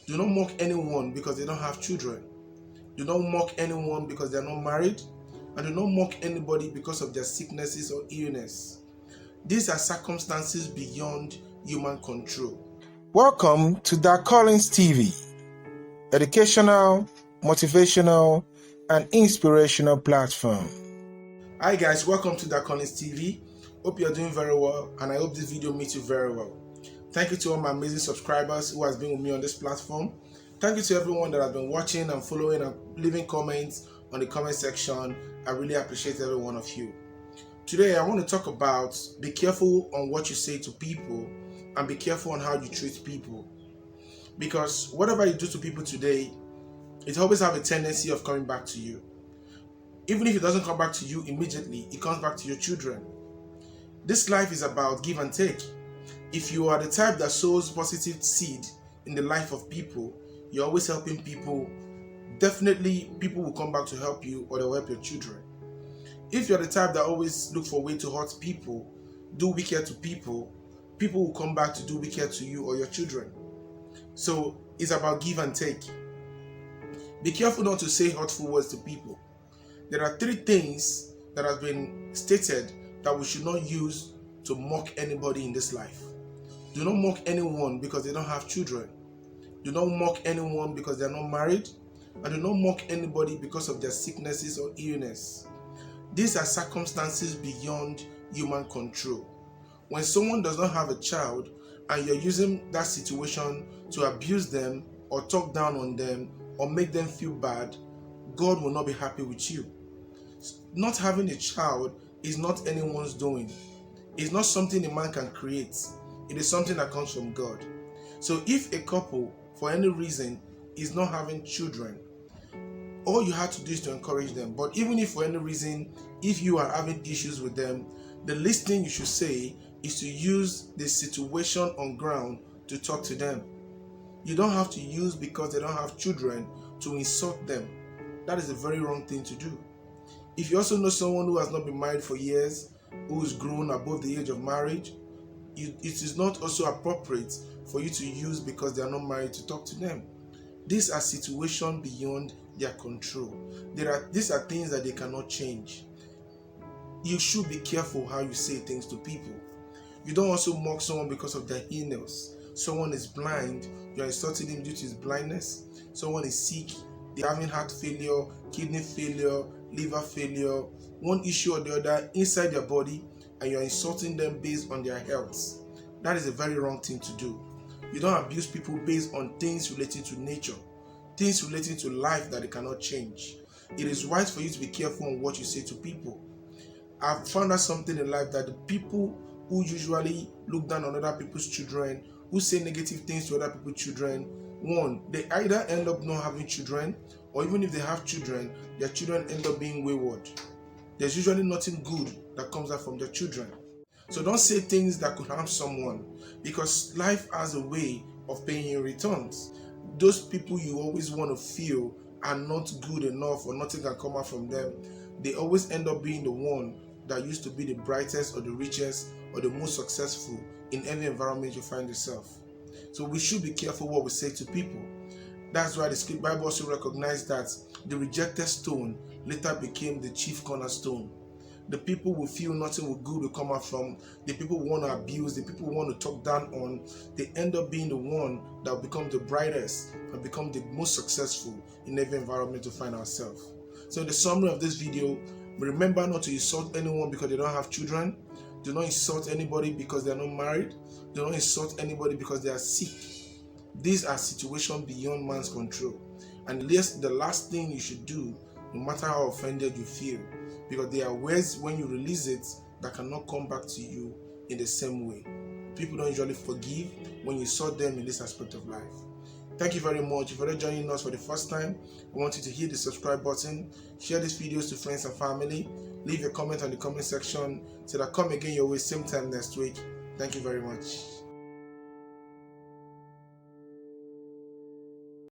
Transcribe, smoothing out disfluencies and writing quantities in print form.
Do not mock anyone because they don't have children. Do not mock anyone because they are not married. And do not mock anybody because of their sicknesses or illness. These are circumstances beyond human control. Welcome to dacollins.tv, educational, motivational, and inspirational platform. Hi guys, welcome to dacollins.tv. Hope you're doing very well, and I hope this video meets you very well. Thank you to all my amazing subscribers who has been with me on this platform. Thank you to everyone that has been watching and following and leaving comments on the comment section. I really appreciate every one of you. Today I want to talk about be careful on what you say to people and be careful on how you treat people. Because whatever you do to people today, it always have a tendency of coming back to you. Even if it doesn't come back to you immediately, it comes back to your children. This life is about give and take. If you are the type that sows positive seed in the life of people, you're always helping people, definitely people will come back to help you or they'll help your children. If you're the type that always look for a way to hurt people, do wicked to people, people will come back to do wicked to you or your children. So it's about give and take. Be careful not to say hurtful words to people. There are 3 things that have been stated that we should not use to mock anybody in this life. Do not mock anyone because they don't have children. Do not mock anyone because they are not married. And do not mock anybody because of their sicknesses or illness. These are circumstances beyond human control. When someone does not have a child and you're using that situation to abuse them or talk down on them or make them feel bad, God will not be happy with you. Not having a child is not anyone's doing. It's not something a man can create. It is something that comes from God. So if a couple, for any reason, is not having children, all you have to do is to encourage them. But even if for any reason, if you are having issues with them, the least thing you should say is to use the situation on ground to talk to them. You don't have to use because they don't have children to insult them. That is a very wrong thing to do. If you also know someone who has not been married for years, who is grown above the age of marriage, it is not also appropriate for you to use because they are not married to talk to them. These are situations beyond their control. These are things that they cannot change. You should be careful how you say things to people. You don't also mock someone because of their illness. Someone is blind, you are insulting him due to his blindness. Someone is sick, they're having heart failure, kidney failure, liver failure, one issue or the other inside their body, and you're insulting them based on their health. That is a very wrong thing to do. You don't abuse people based on things relating to nature, things relating to life that they cannot change. It is wise for you to be careful on what you say to people. I've found out something in life that the people who usually look down on other people's children, who say negative things to other people's children, one, they either end up not having children, or even if they have children, their children end up being wayward. There's usually nothing good that comes out from their children. So don't say things that could harm someone, because life has a way of paying you returns. Those people you always want to feel are not good enough or nothing can come out from them, they always end up being the one that used to be the brightest or the richest or the most successful in any environment you find yourself. So we should be careful what we say to people. That's why the Bible also recognized that the rejected stone later became the chief cornerstone. The people will feel nothing good will come out from, the people who want to abuse, the people who want to talk down on, they end up being the one that will become the brightest and become the most successful in every environment to find ourselves. So in the summary of this video, remember not to insult anyone because they don't have children. Do not insult anybody because they are not married. Do not insult anybody because they are sick. These are situations beyond man's control. And the last thing you should do, no matter how offended you feel, because there are words when you release it that cannot come back to you in the same way. People don't usually forgive when you insult them in this aspect of life. Thank you very much. If you're joining us for the first time, I want you to hit the subscribe button, share these videos to friends and family, leave a comment on the comment section. Till I come again your way same time next week. Thank you very much.